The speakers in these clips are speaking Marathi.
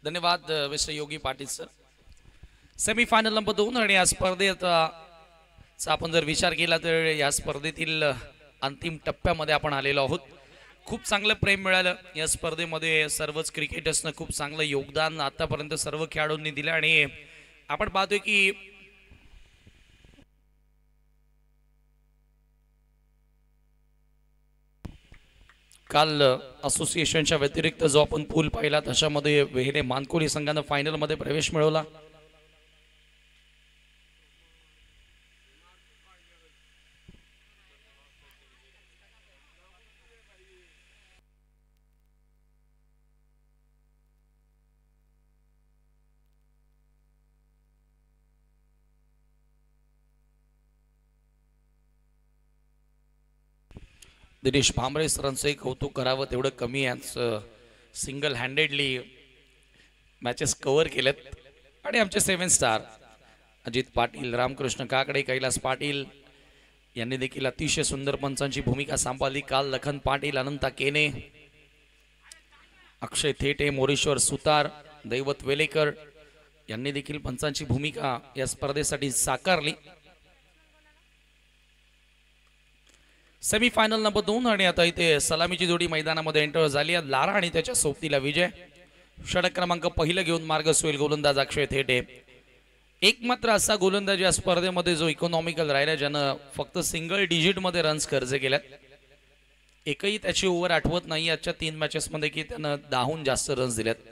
धन्यवाद मिस्टर योगी पाटील सर. सेमीफायनल नंबर 2 आणि या स्पर्धेत आपण जर विचार केला तर या स्पर्धेतील अंतिम टप्प्यामध्ये आपण आलेलो आहोत. खूप चांगलं प्रेम मिळालं या स्पर्धेमध्ये. सर्वच क्रिकेटर्सनं खूप चांगलं योगदान आतापर्यंत सर्व खेळाडूंनी दिलं आणि आपण पाहतोय की काल असोसिएशनच्या व्यतिरिक्त जो आपण पूल पाहिला त्याच्यामध्ये वेहेले मानकोली संघानं फायनलमध्ये प्रवेश मिळवला. दिनेश भांबरे सरांचं कौतुक करावं तेवढं कमी आहे. सिंगल हँडेडली मॅचेस कव्हर केलेत आणि आमचे 7 स्टार अजित पाटील, रामकृष्ण काकडे, कैलास पाटील यांनी देखील अतिशय सुंदर पंचांची भूमिका सांभाळली. काल लखन पाटील, अनंता केने, अक्षय थेटे, मोरेश्वर सुतार, दैवत वेलेकर यांनी देखील पंचांची भूमिका या स्पर्धेसाठी साकारली. सेमीफायनल नंबर 2 आणि आता इथे सलामीची जोडी मैदानामध्ये एंटर झाली आहे. लारा आणि त्याच्या सोबतीला विजय. षटक क्रमांक पहिला घेऊन मार्गस्थ होईल गोलंदाज अक्षय थेटे. एक मात्र असा गोलंदाज या स्पर्धेमध्ये जो इकॉनॉमिकल राहिला, ज्यानं फक्त सिंगल डिजिट मध्ये रन्स खर्च केल्यात. एकही त्याची ओव्हर आठवत नाही आजच्या 3 मॅचेस मध्ये की त्यानं 10हून जास्त रन्स दिल्यात.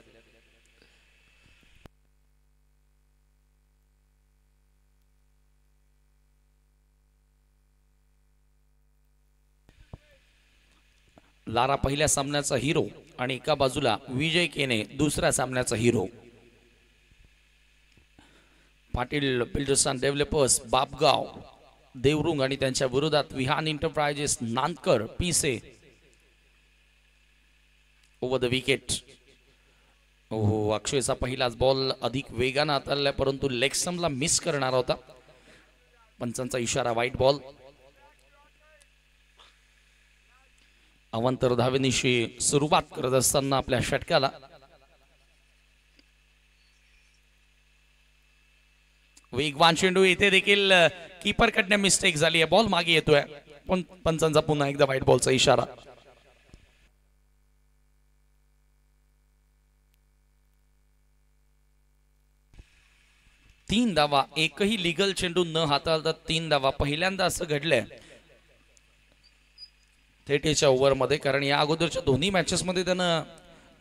लारा पहिल्या सामन्याचा हिरो आणि एका बाजूला विजय केने दुसऱ्या सामन्याचा hero. Patil builders and developers Bapgaon Devrung आणि त्यांच्या विरोधात विहान एंटरप्राइजेस नांदकर पीसे ओव्हर द विकेट. हो, अक्षयचा पहिलाच बॉल अधिक वेगाने हाताळला परंतु लेग स्टंपला मिस करणार होता. पंचांचा इशारा वाईट बॉल. अवंतर धावेनीशी सुरुवात करत असताना आपल्या षटकाला वेगवान चेंडू. इथे देखील कीपर कडनं मिस्टेक झाली आहे. बॉल मागे येतोय पण पंचांचा पुन्हा एकदा व्हाईट बॉलचा इशारा. तीन धावा, एकही लिगल चेंडू न हाताळता 3 धावा. पहिल्यांदा असं घडलंय थेटेच्या ओव्हर मध्ये, कारण या अगोदरच्या दोन्ही मॅचेस मध्ये त्यानं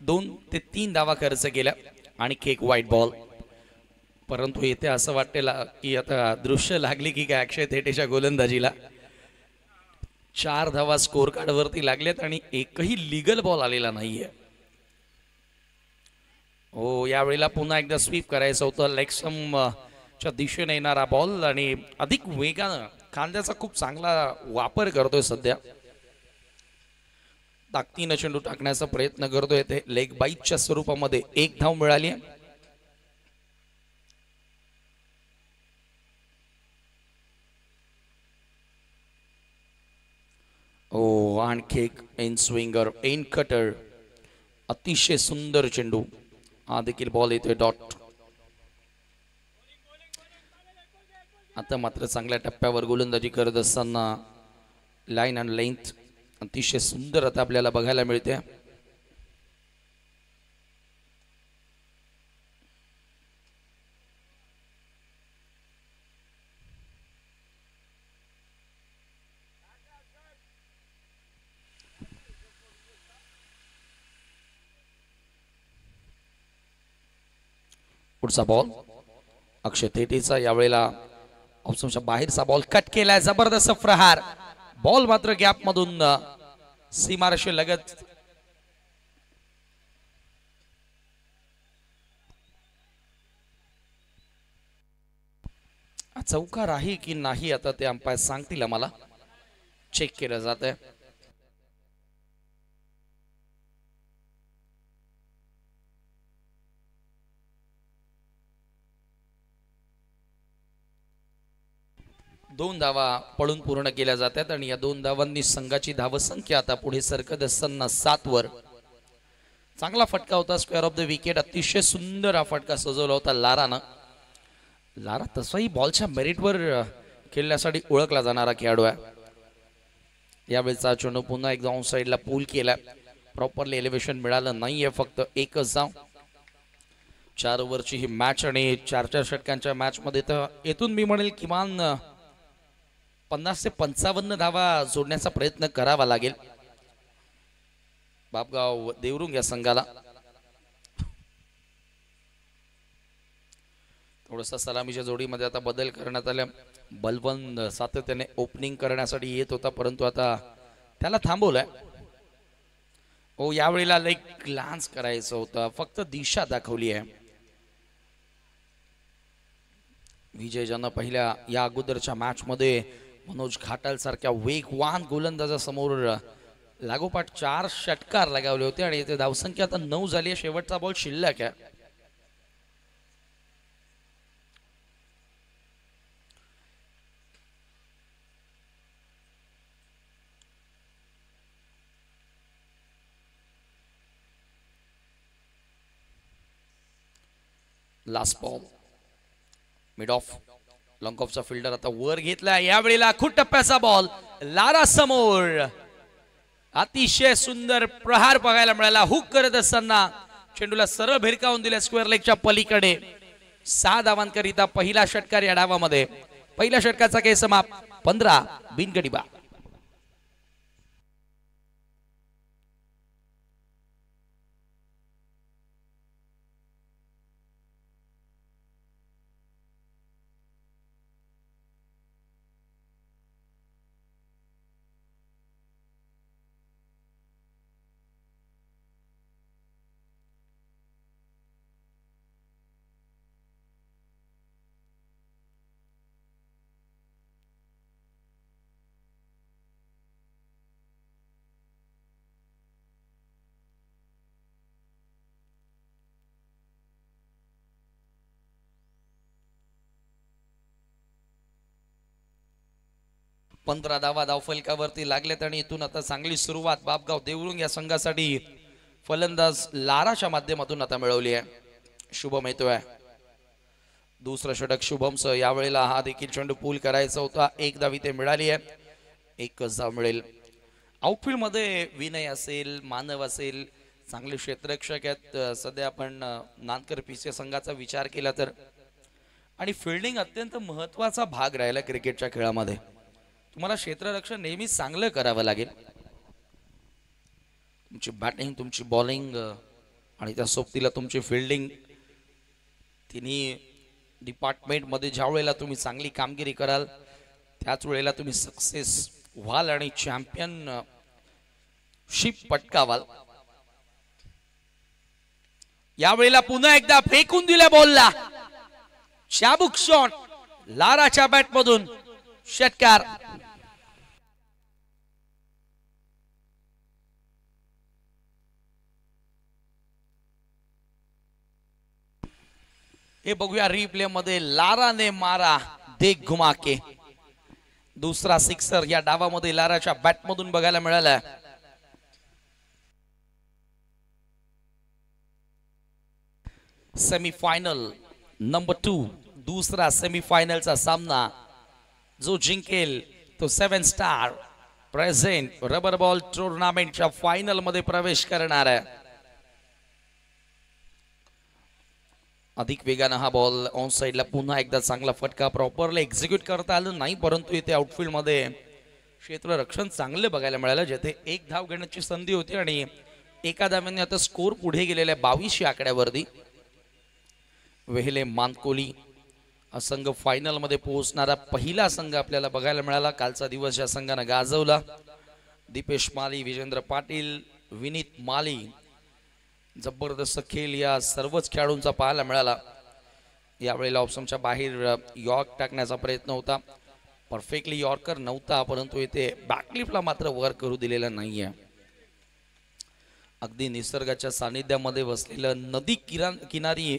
2 ते 3 धावा खर्च केल्या आणि एक व्हाईट बॉल. परंतु येथे असं वाटतेला की आता दृश्य लागली की काय अक्षय थेटेच्या गोलंदाजीला. 4 धावा स्कोर कार्ड वरती लागल्यात आणि एकही लिगल बॉल आलेला नाहीये. हो, यावेळेला पुन्हा एकदा स्वीप करायचं होतं. लेग स्टंपच्या दिशेने येणारा बॉल आणि अधिक वेगानं खांद्याचा खूप चांगला वापर करतोय सध्या. ताकदीनं चेंडू टाकण्याचा प्रयत्न करतोय ते. लेग बाईटच्या स्वरूपामध्ये 1 धाव मिळाली. ओ, आणखी एक इन स्विंगर, इन कटर, अतिशय सुंदर चेंडू. हा देखील बॉल येतोय डॉट. आता मात्र चांगल्या टप्प्यावर गोलंदाजी करत असताना लाईन अँड लेंथ अतिशय सुंदर आता आपल्याला बघायला मिळते. पुढचा बॉल अक्षय थेटेचा. यावेळेला ऑप्शनच्या बाहेरचा बॉल कट केलाय. जबरदस्त प्रहार. बॉल मात्र गॅप मधून सीमारेषे लगत. चौकार आहे की नाही आता ते अंपायर सांगतील. आम्हाला चेक केलं जात आहे. दोन धावा पळून पूर्ण केल्या जातात आणि या 2 धावांनी संघाची धावसंख्या आता पुढे सरकत असताना 7 वर. चांगला फटका होता, स्क्वेअर ऑफ द विकेट. अतिशय सुंदर हा फटका सजवला होता लारानं. लारा तसाही बॉलच्या मेरिटवर खेळण्यासाठी ओळखला जाणारा खेळाडू आहे. यावेळेचा चेंडू पुन्हा एकदा ऑन साईडला पूल केला. प्रॉपरली एलिव्हेशन मिळालं नाहीये, फक्त एकच धाव. 4 ओव्हरची ही मॅच आणि 4 षटकांच्या मॅच मध्ये तर येथून मी म्हणेल किमान 50 ते 55 धावा जोडण्याचा प्रयत्न करावा लागेल बापगाव देवरुंग या संघाला. थोडासा सलामीच्या जोडीमध्ये आता बदल करण्यात आला. बलवंत सातत्याने ओपनिंग करण्यासाठी येत होता, परंतु आता त्याला थांबवलंय. हो, यावेळेला लाईक ग्लान्स करायचं होतं, फक्त दिशा दाखवली आहे. विजय ज्यांना पहिल्या या अगोदरच्या मॅच मध्ये मनोज घाटाल सारख्या वेगवान गोलंदाजासमोर लागोपाठ 4 षटकार लगावले होते आणि येथे धावसंख्या आता 9 झाली आहे. शेवटचा बॉल शिल्लक आहे. Last ball mid off. Long ऑफचा फिल्डर आता वर घेतला. यावेळेला खूप टप्प्याचा बॉल लारा समोर. अतिशय सुंदर प्रहार बघायला मिळाला. हुक करत असताना चेंडूला सरळ भिरकावून दिल्या स्क्वेअर लेगच्या पलीकडे. 6 धावांकरिता पहिला षटकार या डावामध्ये. पहिल्या षटकाचा खेळ समाप्त. 15 बिनगडी बाद. पंधरा धावा धावफलकावरती लागलेत आणि इथून आता चांगली सुरुवात बापगाव देवरुंग या संघासाठी फलंदाज लाराच्या माध्यमातून आता मिळवली आहे. शुभम येतोय. दुसरं षटक शुभमचं. यावेळेला हा देखील चेंडू पूल करायचा होता. 1 धाव इथे मिळाली आहे. 1च धाव मिळेल. आउटफील्ड मध्ये विनय असेल, मानव असेल, चांगले क्षेत्ररक्षक आहेत. सध्या आपण नानकर पीसी संघाचा विचार केला तर, आणि फिल्डिंग अत्यंत महत्वाचा भाग राहिला क्रिकेटच्या खेळामध्ये. तुम्हाला क्षेत्ररक्षण नेहमी चांगलं करावं लागेल. तुमची बॅटिंग, तुमची बॉलिंग आणि त्या सोबतीला तुमची फिल्डिंग, तिन्ही डिपार्टमेंट मध्ये ज्या वेळेला तुम्ही चांगली कामगिरी कराल त्याच वेळेला तुम्ही सक्सेस व्हाल आणि चॅम्पियन शिप पटकावाल. यावेळेला पुन्हा एकदा फेकून दिल्या बॉलला. चाबुक शॉट लाराच्या बॅट मधून. षटकार. हे बघूया रिप्ले मध्ये. लाराने मारा देख घुमा के. दुसरा सिक्सर या डावामध्ये लाराच्या बॅट मधून बघायला मिळाला. सेमीफायनल नंबर 2, दुसरा सेमीफायनलचा सामना. जो जिंकेल तो 7 स्टार प्रेझेंट रबर बॉल टुर्नामेंटच्या फायनल मध्ये प्रवेश करणार आहे. अधिक वेगानं हा बॉल ऑन साइडला. पुन्हा एकदा चांगला फटका. प्रॉपरली एक्झिक्यूट करता आलं नाही, परंतु इथे आउटफील्ड मध्ये क्षेत्ररक्षण चांगले बघायला मिळालं, जेथे 1 धाव घेण्याची संधी होती आणि एका धाव्याने आता स्कोर पुढे गेलेल्या 22 या आकड्यावरती. वेहले मानकोली हा संघ फायनल मध्ये पोहोचणारा पहिला संघ आपल्याला बघायला मिळाला. कालचा दिवस या संघानं गाजवला. दीपेश माली, विजेंद्र पाटील, विनीत माली, जबरदस्त खेळ या सर्वच खेळाडूंचा पाहायला मिळाला. यावेळेला ऑप्शनच्या बाहेर यॉर्क टाकण्याचा प्रयत्न होता. परफेक्टली यॉर्कर नव्हता, परंतु इथे बॅकलिफ्टला मात्र वर करू दिलेला नाहीये. अगदी निसर्गाच्या सानिध्यामध्ये वसलेलं, नदी किनारी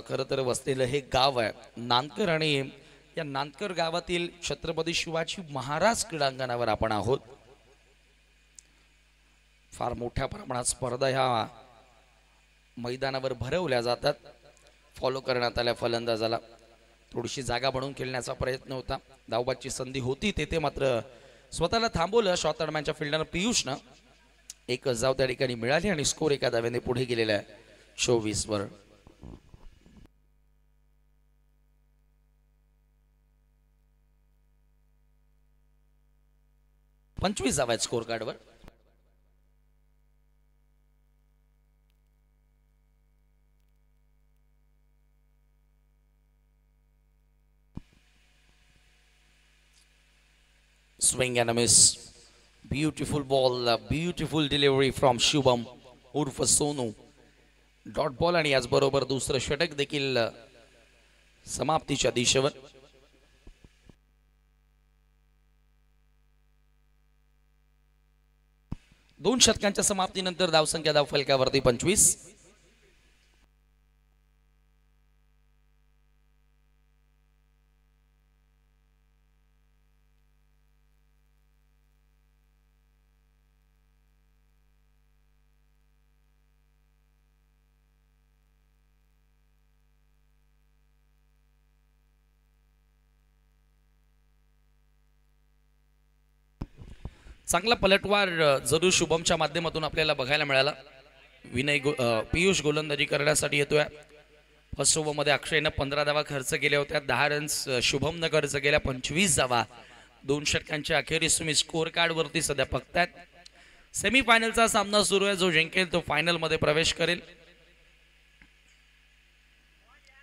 खरं तर वसलेलं हे गाव आहे नानकर. आणि या नानकर गावातील छत्रपती शिवाजी महाराज क्रीडांगणावर आपण आहोत. फार मोठ्या प्रमाणात स्पर्धा ह्या मैदानावर भरवल्या जातात. फॉलो करण्यात आल्या फलंदाजाला. थोडीशी जागा बनवून खेळण्याचा प्रयत्न होता. धावबादची संधी होती तेथे मात्र स्वतःला थांबवलं शॉट दरम्यानच्या फिल्डर पियुषनं. एक धाव त्या ठिकाणी मिळाली आणि स्कोर एका धावेने पुढे गेलेला आहे 24 वर. पंचवीस धावा आहेत स्कोर कार्डवर. Swing and a miss. Beautiful ball, beautiful delivery from Shubham उर्फ सोनू. डॉट बॉल आणि याचबरोबर दुसरं षटक देखील समाप्तीच्या दिशेवर. दोन षटकांच्या समाप्तीनंतर धावसंख्या धावफलकावरती 25. चांगला पलटवार जरूर शुभमच्या माध्यमातून आपल्याला बघायला मिळाला. पियुष गोलंदाजी करण्यासाठी येतोय. फर्स्ट ओव्हरमध्ये अक्षयनं 15 धावा खर्च केल्या होत्या. 10 रन्स शुभमनं खर्च केल्या. 25 धावा. दोन षटकांच्या अखेरीस तुम्ही स्कोर कार्ड वरती सध्या बघतायत. सेमीफायनलचा सामना सुरू आहे. जो जिंकेल तो फायनल मध्ये प्रवेश करेल.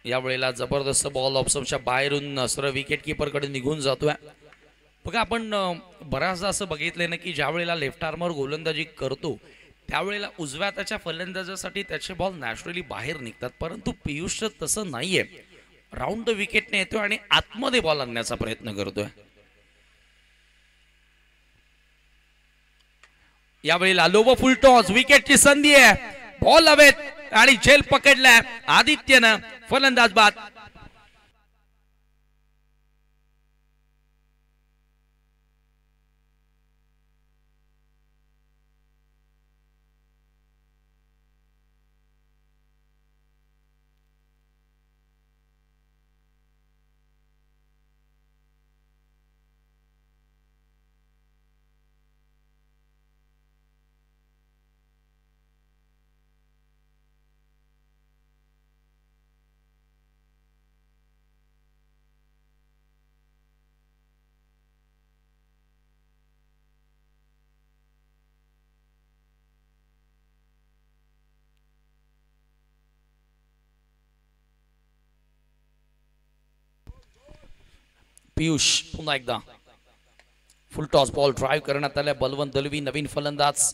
यावेळेला जबरदस्त बॉल ऑप्शनच्या बाहेरून सरळ विकेट कीपर कडे निघून जातोय. बघा आपण बऱ्याचदा असं बघितलंय ना की ज्या वेळेला लेफ्ट आर्मवर गोलंदाजी करतो त्यावेळेला उजव्या हाताच्या फलंदाजासाठी त्याचे बॉल नॅचरली बाहेर निघतात. परंतु पियुष तसं नाहीये. राऊंड द विकेटने येतोय आणि आतमध्ये बॉल आणण्याचा प्रयत्न करतोय. यावेळेला लोव फुल टॉस. विकेटची संधी आहे. बॉल हवेत आणि झेल पकडलाय आदित्यनं. फलंदाज बाद. पियुष पुन्हा एकदा फुल टॉस बॉल ड्राइव्ह करण्यात आला. बलवंत दलवी नवीन फलंदाज.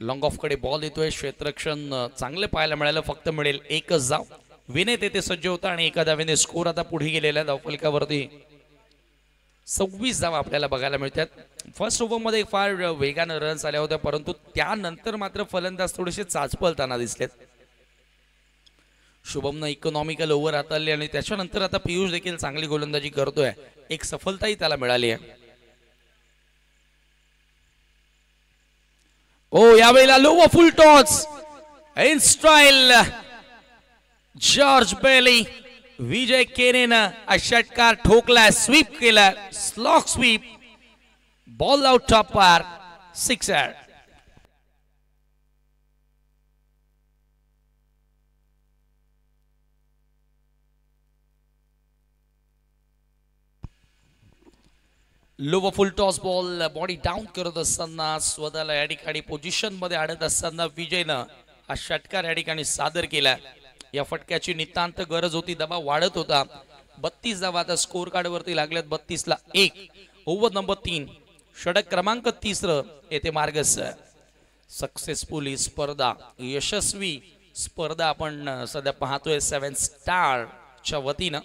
लॉंग ऑफ कडे बॉल येतोय. क्षेत्ररक्षण चांगले पाहायला मिळालं. फक्त मिळेल एकच धाव. विनय तेथे सज्ज होता आणि एका धावेने स्कोर आता पुढे गेलेला धावफलकावरती 26 धावा आपल्याला बघायला मिळतात. फर्स्ट ओव्हर मध्ये फार वेगानं रन्स आल्या होत्या परंतु त्यानंतर मात्र फलंदाज थोडेसे चाचपलताना दिसलेत. शुभमनं इकॉनॉमिकल ओव्हर हाताळली आणि त्याच्यानंतर आता पियुष देखील चांगली गोलंदाजी करतोय. एक सफलताही त्याला मिळाली आहे. ओ यावेळेला low full toss in style. George Bailey. Vijay केनेनं षटकार ठोकला. स्वीप केला. Slog sweep. Ball out top पार. Sixer. Low full toss ball body down करत असताना स्वतःला या ठिकाणी पोझिशन मध्ये आणत असताना विजयनं हा षटकार या ठिकाणी सादर केला. या फटक्याची नितांत गरज होती. दबाव वाढत होता. 32 धावा आता स्कोर कार्ड वरती लागल्यात. 32 ला 1. Over number 3. षटक क्रमांक 3 येथे मार्गस्थ. सक्सेसफुली स्पर्धा यशस्वी स्पर्धा आपण सध्या पाहतोय 7 स्टार च्या वतीनं.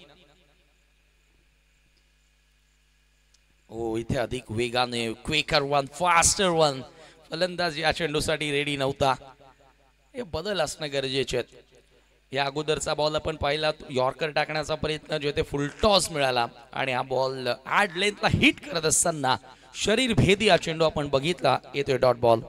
हो इथे अधिक वेगाने क्विकर वन फास्टर वन फलंदाज या चेंडूसाठी रेडी नव्हता. हे बदल असणं गरजेचे आहेत. या अगोदरचा बॉल आपण पाहिला यॉर्कर टाकण्याचा प्रयत्न जो ते फुल टॉस मिळाला आणि हा बॉल हार्ड लेंथला हिट करत असताना शरीर भेदी हा चेंडू आपण बघितला. येतोय डॉट बॉल.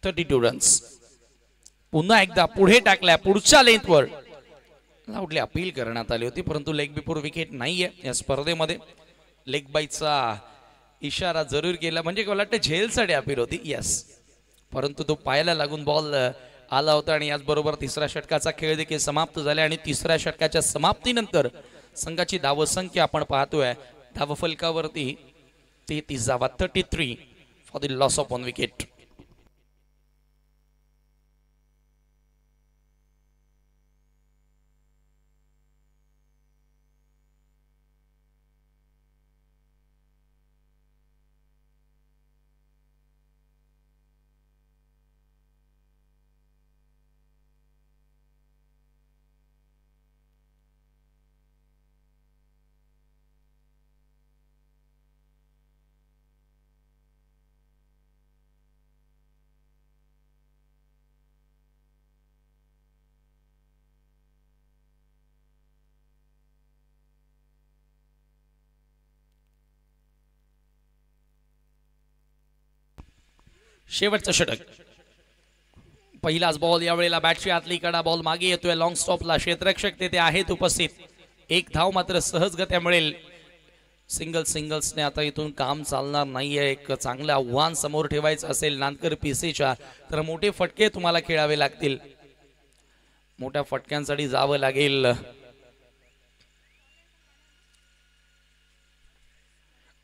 32 रन्स. पुन्हा एकदा पुढे टाकल्या पुढच्या लेंथवर लाऊडली अपील करण्यात आली होती, परंतु लेग बिफोर विकेट नाहीये या स्पर्धेमध्ये. लेग बाईचा इशारा जरूर केला, म्हणजे मला वाटतं झेलसाठी अपील होती. यस, परंतु तो पायाला लागून बॉल आला होता आणि याचबरोबर तिसऱ्या षटकाचा खेळ देखील समाप्त झाला. आणि तिसऱ्या षटकाच्या समाप्तीनंतर संघाची धावसंख्या आपण पाहतोय धावफलकावरती 33 धावा, 33 for the loss of 1 wicket. शेवटचं षटक. पहिलाच बॉल यावेळेला बॅटची आतली कडा, बॉल मागे येतोय लॉंग स्टॉपला. क्षेत्ररक्षक तेथे आहेत उपस्थित. एक धाव मात्र सहजगत्या मिळेल. सिंगल्सने आता इथून काम चालणार नाहीये. एक चांगलं आव्हान समोर ठेवायचं असेल नांदकर पीसीच्या तर मोठे फटके तुम्हाला खेळावे लागतील. मोठ्या फटक्यांसाठी जावं लागेल.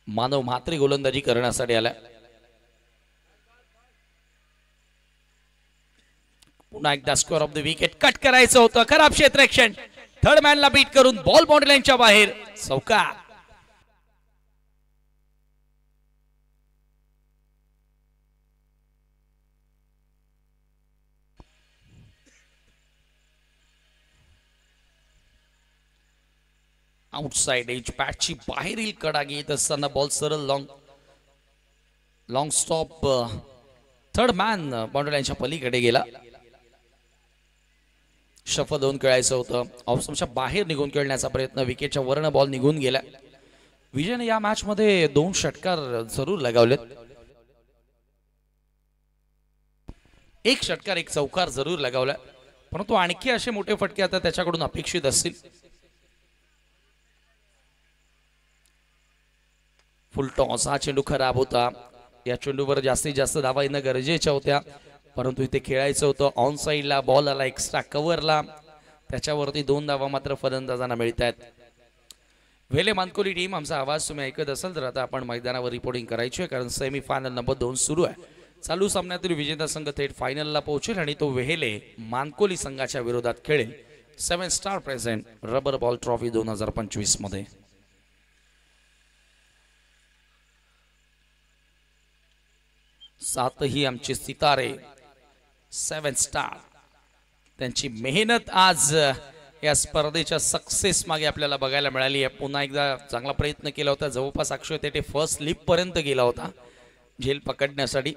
मानव म्हात्रे गोलंदाजी करण्यासाठी आला. पुन्हा एकदा score of the wicket cut करायचं होतं. खराब क्षेत्ररक्षण. थर्ड मॅनला बीट करून बॉल बाउंड्री लाईनच्या बाहेर. चौकार. आउटसाइड एज पॅटची बाहेरील कडा घेत असताना बॉल सरळ long stop. Third man boundary लाईनच्या पलीकडे गेला. शफल होऊन खेळायचं होतं. ऑफस्टंपच्या बाहेर निघून खेळण्याचा प्रयत्न. विकेटच्या वरनं बॉल निघून गेला. विजयने या मॅच मध्ये 2 षटकार जरूर लगावलेत. 1 षटकार 1 चौकार जरूर लगावला, परंतु आणखी असे मोठे फटके आता त्याच्याकडून अपेक्षित असतील. फुल टॉस. हा चेंडू खराब होता. या चेंडूवर जास्तीत जास्त धावा येणं गरजेच्या होत्या, परंतु इथे खेळायचं होतं. ऑन साइडला बॉल आला एक्स्ट्रा कव्हरला. त्याच्यावरती 2 धावा मात्र फलंदाजांना मिळत आहेत. वेले मानकोली टीम, आमचा आवाज तुम्ही ऐकत असाल तर आता आपण मैदानावर रिपोर्टिंग करायची आहे, कारण सेमी फायनल नंबर 2 सुरू आहे. चालू सामन्यातील विजेता संघ थेट फायनलला पोहोचेल आणि तो वेहेले मानकोली संघाच्या विरोधात खेळेल 7 star present rubber ball trophy 2025 मध्ये. सातही आमचे सितारे 7 स्टार. त्यांची मेहनत आज या स्पर्धेच्या सक्सेस मागे आपल्याला बघायला मिळाली आहे. पुन्हा एकदा चांगला प्रयत्न केला होता. जवळपास अक्षय तेथे फर्स्ट स्लिप पर्यंत गेला होता झेल पकडण्यासाठी.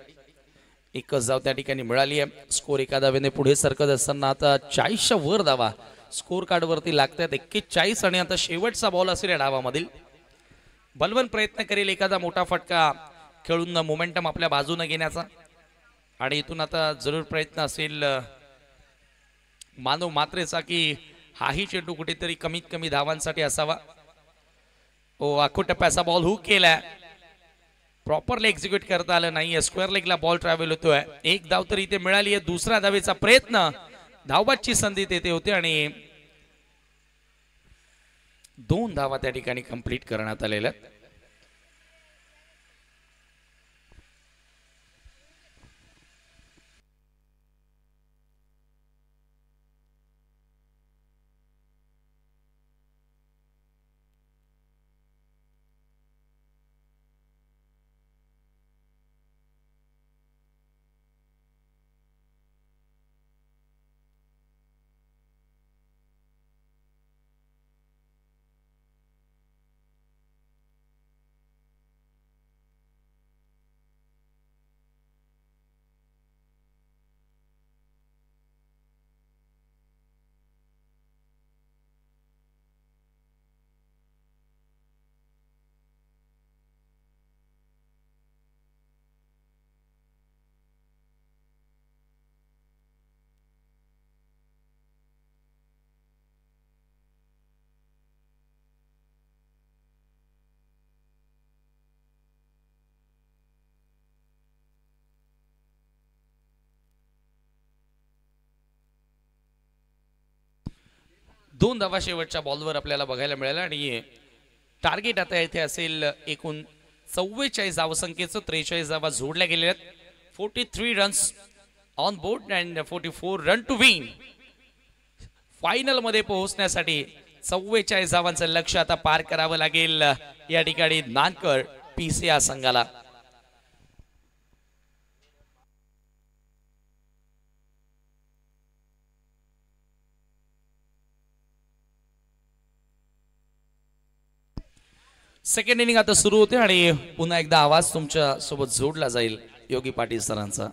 एकच धाव त्या ठिकाणी मिळाली आहे. स्कोर एका धावेने पुढे सरकत असताना आता 40च्या वर धावा स्कोर कार्ड वरती लागतात. 41 आणि आता शेवटचा बॉल असेल या डावामधील. बलवन प्रयत्न करेल एखादा मोठा फटका खेळून मोमेंटम आपल्या बाजूने घेण्याचा, आणि इथून आता जरूर प्रयत्न असेल मानव मात्रेचा की हाही चेंडू कुठेतरी कमीत कमी धावांसाठी असावा. आखो टप्प्याचा बॉल हुक केलाय, प्रॉपरली एक्झिक्यूट करता आलं नाही. स्क्वेअर लेगला बॉल ट्रॅव्हल होतोय. 1 धाव तर इथे मिळाली आहे. दुसऱ्या धावेचा प्रयत्न, धावबादची संधी तेथे होते आणि 2 धावा त्या ठिकाणी कंप्लीट करण्यात आलेल्या. 2 धावा शेवटच्या बॉलवर आपल्याला बघायला मिळाल्या आणि टार्गेट आता इथे असेल एकूण 44 धावसंख्येचं 43 धावा जोडल्या गेलेल्या आहेत. 43 runs on board and 44 run to win. Final मध्ये पोहोचण्यासाठी 44 धावांचं लक्ष्य आता पार करावं लागेल या ठिकाणी नानकर पीसीआर संघाला. सेकंड इनिंग आता सुरू होते आणि पुन्हा एकदा आवाज तुमच्या सोबत जोडला जाईल योगी पाटील सरांचा.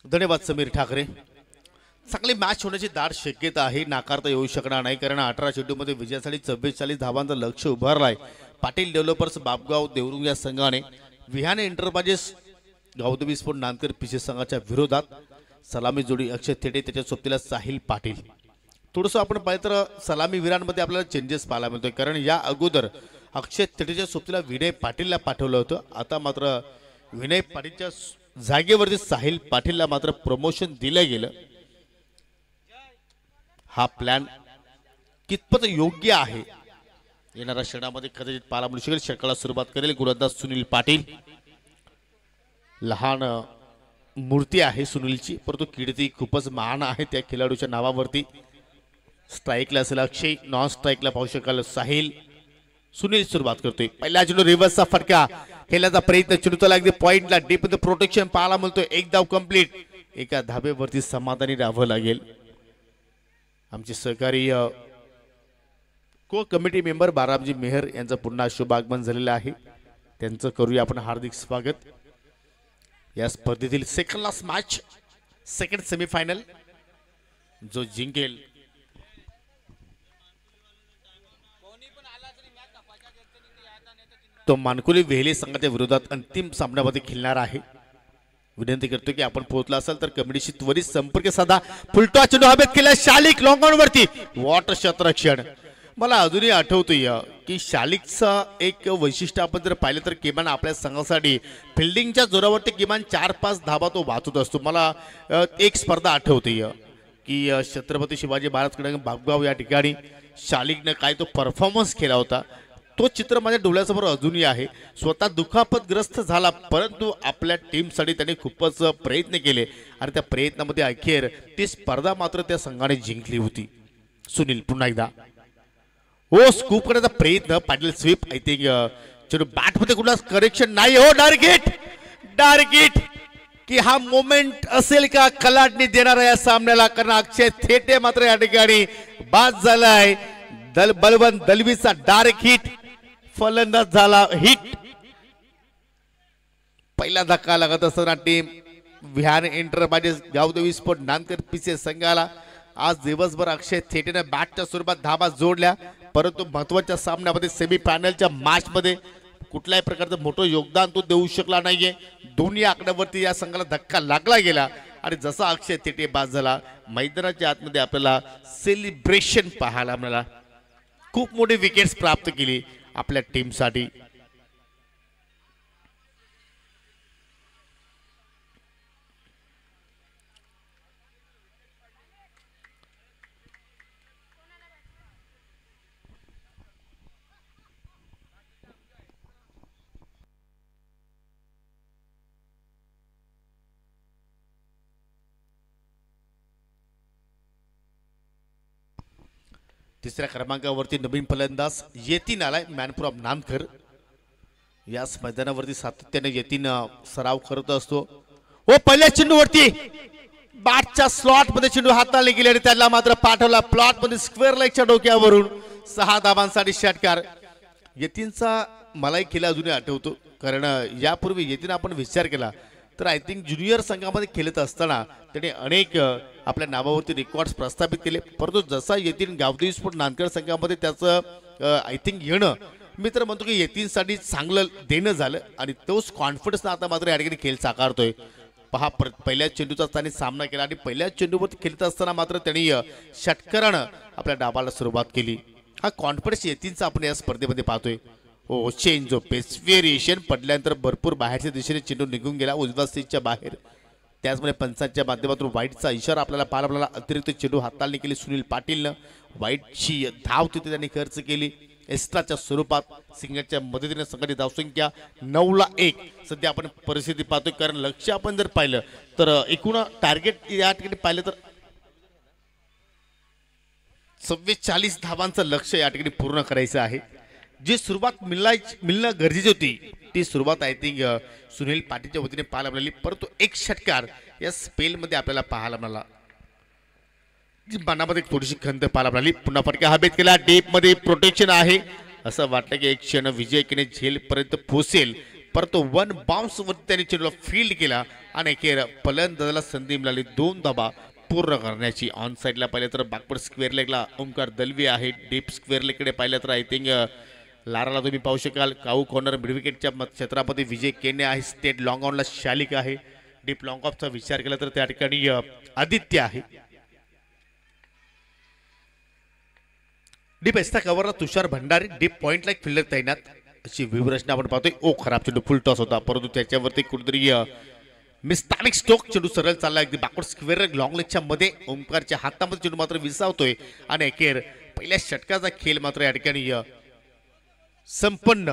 धन्यवाद समीर ठाकरे. चांगली मॅच होण्याची दाट शक्यता आहे, नाकारता येऊ शकणार नाही, कारण 18 चेंडूमध्ये विजयासाठी 44 धावांचं लक्ष उभारलाय. पाटील डेव्हलपर्स बापगाव देवरुंग या संघाने विहाने enterprises Gautami sport Nankar PC संघाच्या विरोधात सलामी जोडी अक्षय थेटे त्याच्या सोबतीला साहिल पाटील. थोडंसं आपण पाहिलं तर सलामी वीरांमध्ये आपल्याला चेंजेस पाहायला मिळतोय, कारण या अगोदर अक्षय थेटेच्या सोबतीला विनय पाटीलला पाठवलं होतं. आता मात्र विनय पाटीलच्या जागेवरती साहिल पाटीलला मात्र प्रमोशन दिलं गेलं. हा प्लॅन कितपत योग्य आहे येणाऱ्या क्षणामध्ये कदाचित पाहायला मिळू शकेल. षटकाला सुरुवात करेल गोलंदाज सुनील पाटील. लहान मूर्ती आहे सुनीलची, परंतु कीर्ती खूपच महान आहे त्या खेळाडूच्या नावावरती. स्ट्राईकला असेल अक्षय, नॉन स्ट्राईकला पाहू शकाल साहिल. सुनील सुरुवात करतोय. पहिला चेंडू रिव्हर्सचा फटका खेळण्याचा प्रयत्न, चेंडूला अगदी पॉइंटला डीप मध्ये प्रोटेक्शन पाहायला मिळतोय. एक धाव कंप्लीट. एका धाबेवरती समाधानी राहावं लागेल. आमचे सहकारी को कमिटी मेंबर बारामजी मेहर यांचं पुन्हा शुभ आगमन झालेलं आहे, त्यांचं करूया आपण हार्दिक स्वागत. या स्पर्धेतील second last match, second semifinal, जो जिंकेल तो मानकुली वेहले संघाच्या विरोधात अंतिम सामन्यामध्ये खेळणार आहे. विनंती करतो की आपण पोहोचला असाल तर कमिटीशी त्वरित संपर्क साधा. फुलटॉ चेंडू हवेत केला शालिक लॉंग ऑन वरती, वॉट शतरक्षण. मला अजूनही आठवतोय की शालिकचं एक वैशिष्ट्य आपण जर पाहिलं तर किमान आपल्या संघासाठी फिल्डिंगच्या जोरावरती किमान 4-5 धाबा तो वाचत असतो. मला एक स्पर्धा आठवते की छत्रपती शिवाजी महाराज बापगाव या ठिकाणी शालिकने काय तो परफॉर्मन्स केला होता. तो चित्र माझ्या डोळ्यासमोर अजूनही आहे. स्वतः दुखापतग्रस्त झाला, परंतु आपल्या टीमसाठी त्याने खूपच प्रयत्न केले आणि त्या प्रयत्नामध्ये अखेर ती स्पर्धा मात्र त्या संघाने जिंकली होती. सुनील पुन्हा एकदा हो स्कूप करण्याचा प्रयत्न, पाटील स्वीप. आय थिंक चलो बॅटमध्ये कुठलाच करेक्शन नाही. हो डायरेक्ट हिट की हा मोमेंट असेल का कलाटणी देणारा या सामन्याला, कारण अक्षय थेटे मात्र या ठिकाणी बाद झालाय. बलवंत दलवीचा डायरेक्ट हिट, फलंदाज झाला हिट. पहिला धक्का लागत असताना team Vihaan enterprises Gavdevi sport Nankar Pise संघाला आज दिवसभर अक्षय थेटेने बॅटच्या स्वरूपात धाबा जोडल्या, परंतु महत्वाच्या सामन्यामध्ये सेमीफायनलच्या मॅचमध्ये कुठल्याही प्रकारचं मोठं योगदान तो देऊ शकला नाहीये. दोन्ही आकड्यावरती या संघाला धक्का लागला गेला आणि जसा अक्षय थेटे बाद झाला, मैदानाच्या आतमध्ये आपल्याला सेलिब्रेशन पाहायला मिळाला. खूप मोठी विकेट्स प्राप्त केली आपल्या टीमसाठी. तिसऱ्या क्रमांकावरती नवीन फलंदाज येतीन आलाय, मॅनपूर ऑफ नानकर. याच मैदानावरती सातत्याने येतीन सराव करत असतो. हो पहिल्या चेंडूवरती बॅटच्या स्लॉट मध्ये चेंडू हाताळले गेले आणि त्याला मात्र पाठवला प्लॉट मध्ये स्क्वेअर लेगच्या डोक्यावरून. 6 धावांसाठी षटकार. येतीनचा मलाही केला अजूनही आठवतो, कारण यापूर्वी येतीन आपण विचार केला तर आय थिंक ज्युनियर संघामध्ये खेळत असताना त्याने अनेक आपल्या नावावरती रेकॉर्ड्स प्रस्थापित केले, परंतु जसा येतील गावदेवी स्पोर्ट नानकर संघामध्ये त्याचं आय थिंक येणं मी तर म्हणतो की येतींसाठी चांगलं देणं झालं आणि तोच कॉन्फिडन्स आता मात्र या ठिकाणी खेळ साकारतोय. पहा पहिल्या चेंडूचा त्यांनी सामना केला आणि पहिल्या चेंडूवरती खेळत असताना मात्र त्यांनी षटकारानं आपल्या डाबाला सुरुवात केली. हा कॉन्फिडन्स येतींचा आपण या स्पर्धेमध्ये पाहतोय. हो चेंज ऑफ पेस व्हेरिएशन पडल्यानंतर भरपूर बाहेरच्या दिशेने चेंडू निघून गेला उजव्या स्टेजच्या बाहेर. त्याचमुळे पंचांच्या माध्यमातून वाईटचा इशारा आपल्याला पाहायला अतिरिक्त चेंडू हाताळणी केली सुनील पाटीलनं. वाईटची धाव तिथे त्यांनी खर्च केली एक्स्ट्राच्या स्वरूपात. सिंगलच्या मदतीने संघाची धावसंख्या 9-1 सध्या आपण परिस्थिती पाहतोय. कारण लक्ष आपण जर पाहिलं तर एकूण टार्गेट या ठिकाणी पाहिलं तर 44 धावांचं लक्ष या ठिकाणी पूर्ण करायचं आहे. जी सुरुवात मिळणं गरजेची होती ती सुरुवात आय थिंक सुनील पाटीलच्या वतीने पाहायला मिळाली. परंतु एक षटकार या स्पेलमध्ये आपल्याला पाहायला मिळाला. मनामध्ये थोडीशी खंत पाहायला मिळाली. पुन्हा फटका हवेत केला डीप मध्ये प्रोटेक्शन आहे असं वाटलं की एक क्षण विजय किने झेल पर्यंत पोहोचेल. परंतु वन बाउन्स वरती त्यांनी चेंडूला फील्ड केला आणि अखेर फलंदाजाला संधी मिळाली 2 धावा पूर्ण करण्याची. ऑन साईडला पाहिलं तर बॅकवर्ड स्क्वेअर लेगला ओंकार दलवी आहे. डीप स्क्वेअर लेगकडे पाहिलं तर आय थिंक लाराला तुम्ही पाहू शकाल. काऊ कॉर्नर मिडविकेटच्या क्षेत्रामध्ये विजय केने आहे. स्टेट लॉंग ऑनला शालिक आहे. डीप लॉंग ऑफचा विचार केला तर त्या ठिकाणी आदित्य आहे. डीप एक्स्ट्रा कव्हरला तुषार भंडारी. डीप पॉइंटला एक फिल्डर तैनात अशी व्यूहरचना आपण पाहतोय. ओ खराब चेंडू फुल टॉस होता परंतु त्याच्यावरती कुठेतरी मिस्टानिक स्टोक चेंडू सरळ चालला अगदी बॅकवर्ड स्क्वेअर लॉंग लेगच्या मध्ये. ओंकारच्या हातामध्ये चेंडू मात्र विसावतोय आणि अखेर पहिल्या षटकाचा खेळ मात्र या ठिकाणी संपन्न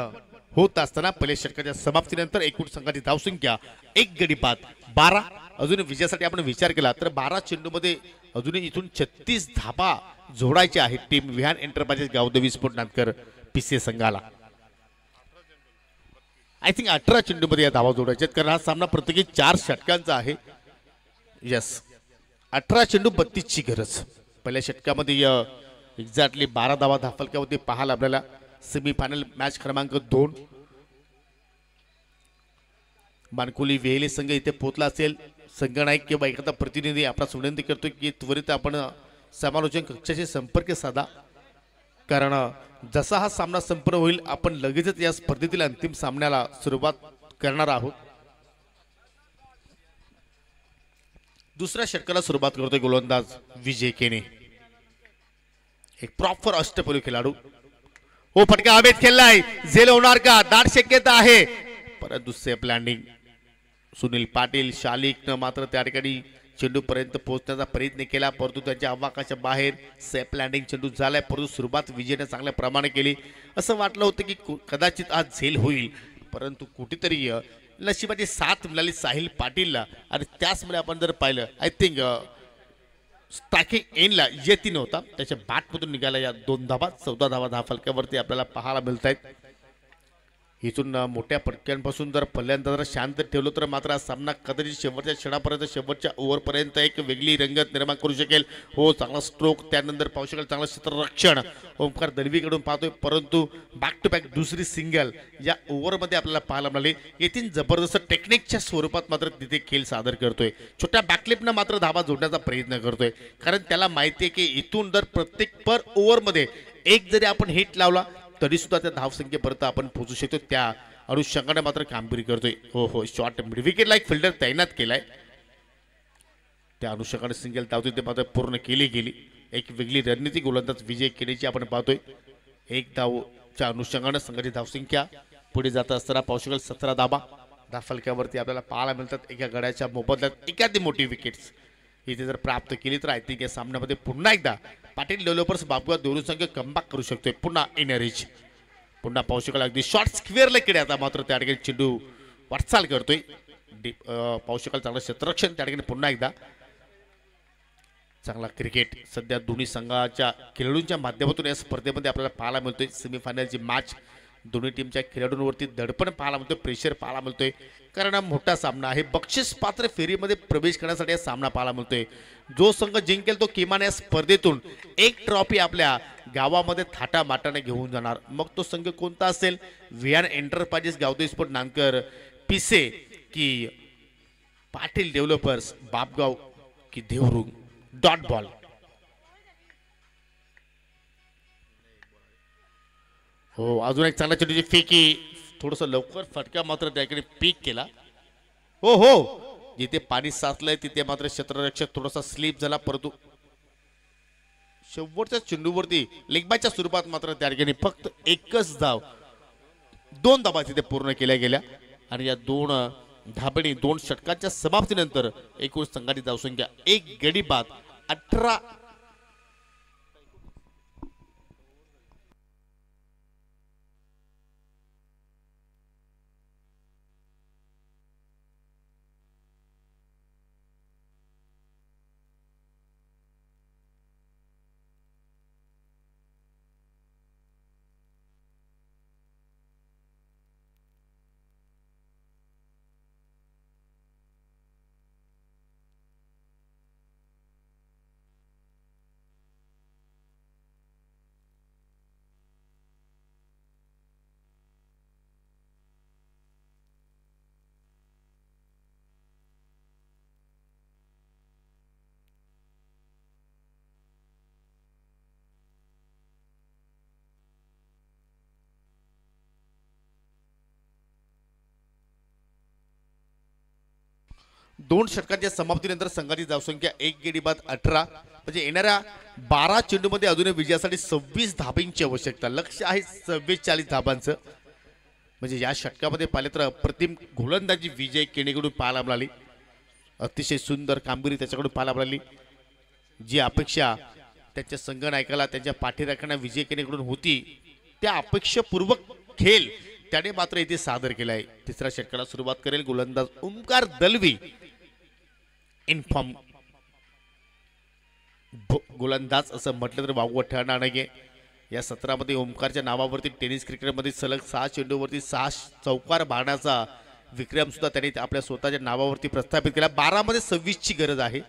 होत असताना पहिल्या षटकाच्या समाप्तीनंतर एकूण संघाची धावसंख्या 1 गडी बाद 12. अजून विजयासाठी आपण विचार केला तर 12 चेंडूमध्ये अजूनही इथून 36 धाबा जोडायचे आहेत team Vihaan enterprises Gavdevi sport Nandkar Pise संघाला. आय थिंक 18 चेंडूमध्ये या धावा जोडायच्या कारण हा सामना प्रत्येकी 4 षटकांचा आहे. यस 18 चेंडू 32 ची गरज. पहिल्या षटकामध्ये एक्झॅक्टली 12 धावा धाफलक्यावरती पाहायला आपल्याला. सेमीफायनल मॅच क्रमांक 2 मानकोली वेहेले संघ इथे पोहोचला असेल. संघनायक किंवा एखादा प्रतिनिधी आपला विनंती करतो की त्वरित आपण समालोचन कक्षाशी संपर्क साधा कारण जसा हा सामना संपन्न होईल आपण लगेचच या स्पर्धेतील अंतिम सामन्याला सुरुवात करणार आहोत. दुसऱ्या षटकाला सुरुवात करतोय गोलंदाज विजय केने. एक प्रॉपर अष्टपैलू खेळाडू. हो फटका हवेत खेळलाय. झेल होणार का दाट शक्यता आहे परंतु सेफ लँडिंग. सुनील पाटील शालिकनं मात्र त्या ठिकाणी चेंडू पर्यंत पोहोचण्याचा प्रयत्न केला परंतु त्यांच्या अवकाशाच्या बाहेर. सेफ लँडिंग चेंडू झालाय परंतु सुरुवात विजयने चांगल्या प्रमाणे केली. असं वाटलं होतं की कदाचित आज झेल होईल परंतु कुठेतरी नशिबाची साथ मिळाली साहिल पाटीलला आणि त्याचमुळे आपण जर पाहिलं आय थिंक स्ट्रायकिंग एंडला येती नव्हता त्याच्या बॅटमधून निघाला या 2 धावा 14 धावा धाफलक्यावरती आपल्याला पाहायला मिळत आहेत. इथून मोठ्या फटक्यांपासून जर फलंदाजाला शांत ठेवलं तर मात्र हा सामना कदाचित शेवटच्या क्षणापर्यंत शेवटच्या ओव्हरपर्यंत एक वेगळी रंगत निर्माण करू शकेल. हो चांगला स्ट्रोक त्यानंतर पाहू शकेल चांगलं क्षेत्ररक्षण ओंकार दलवीकडून पाहतोय परंतु बॅक टू बॅक दुसरी सिंगल या ओव्हरमध्ये आपल्याला पाहायला मिळाली. येथील जबरदस्त टेक्निकच्या स्वरूपात मात्र तिथे खेळ सादर करतोय. छोट्या बॅकलिपनं मात्र धावा जोडण्याचा प्रयत्न करतोय कारण त्याला माहिती आहे की इथून जर प्रत्येक पर ओव्हरमध्ये एक जरी आपण हिट लावला तरी सुद्धा त्या धावसंख्येपर्यंत आपण पोहोचू शकतो. त्या अनुषंगाने मात्र कामगिरी करतोय. हो शॉर्ट मिड विकेटला एक फिल्डर तैनात केलाय त्या अनुषंगाने सिंगल धाव ते मात्र पूर्ण केली गेली. एक वेगळी रणनीती गोलंदाज विजय केनेची आपण पाहतोय. 1 धावच्या अनुषंगाने संघाची धावसंख्या पुढे जात असताना पाहू शकाल 17 धावा धाफलक्यावरती आपल्याला पाहायला मिळतात. एका गड्याच्या मोबदल्यात एखादी मोठी विकेट्स इथे जर प्राप्त केली तर आय थिंक या सामन्यामध्ये पुन्हा एकदा पाटील डेव्हलपर्स बाबूगाव देवरू संघ कमबॅक करू शकतोय. पुन्हा इनरिच पुन्हा पाहू शकाल अगदी शॉर्ट स्क्वेअर लेकडे आता मात्र त्या ठिकाणी चेंडू वाटचाल करतोय. पाहू शकाल चांगलं क्षेत्ररक्षण त्या ठिकाणी पुन्हा एकदा चांगला क्रिकेट सध्या दोन्ही संघाच्या खेळाडूंच्या माध्यमातून या स्पर्धेमध्ये आपल्याला पाहायला मिळतोय. सेमीफायनलची मॅच दोन्ही टीमच्या खेळाडूंवरती दडपण पाहायला मिळतोय प्रेशर पाहायला मिळतोय कारण मोठा सामना आहे. बक्षीस पात्र फेरीमध्ये प्रवेश करण्यासाठी हा सामना पाहायला मिळतोय. जो संघ जिंकेल तो किमान या स्पर्धेतून एक ट्रॉफी आपल्या गावामध्ये थाटामाटाने घेऊन जाणार. मग तो संघ कोणता असेल विहान एंटरप्राइजेस गावदेवी स्पोर्ट नांदकर पीसे की पाटील डेव्हलपर्स बापगाव की देवरुंग. डॉट बॉल हो, अजून एक चांगला चेंडूची फेकी, थोडस लवकर फटका मात्र त्या ठिकाणी पीक केला. हो हो, जिथे पाणी साचलंय तिथे मात्र क्षेत्ररक्षक थोडासा स्लिप झाला, परंतु शेवटच्या चेंडूवरती लेगबायच्या स्वरूपात मात्र त्या ठिकाणी फक्त एकच धाव, 2 धाबा तिथे पूर्ण केल्या गेल्या आणि या 2 धाबणी 2 षटकांच्या समाप्तीनंतर एकूण संघाची धावसंख्या 1 गडी बाद 18. दोन षटकांच्या समाप्तीनंतर संघाची धावसंख्या 1 गडी बाद 18, म्हणजे येणाऱ्या 12 चेंडूमध्ये अजूनही विजयासाठी 26 धाबांची आवश्यकता. लक्ष आहे 44 धाबांचं. म्हणजे या षटकामध्ये पाहिले तर अप्रतिम गोलंदाजी विजय केणेकडून पाहायला मिळाली. अतिशय सुंदर कामगिरी त्याच्याकडून पाहायला मिळाली. जी अपेक्षा त्याच्या संघनायकाला, त्यांच्या पाठीराखण्या विजय केणेकडून होती, त्या अपेक्षापूर्वक खेळ त्याने मात्र इथे सादर केला आहे. तिसऱ्या षटकाला सुरुवात करेल गोलंदाज ओमकार दलवी. इनफॉर्म गोलंदाज असं म्हटलं तर वावगं ठरणार नाही. या सत्रामध्ये ओमकारच्या नावावरती टेनिस क्रिकेटमध्ये सलग 6 चेंडूवरती 6 चौकार मारण्याचा विक्रम सुद्धा त्यांनी आपल्या स्वतःच्या नावावरती प्रस्थापित केला. 12 मध्ये 26 ची गरज आहे.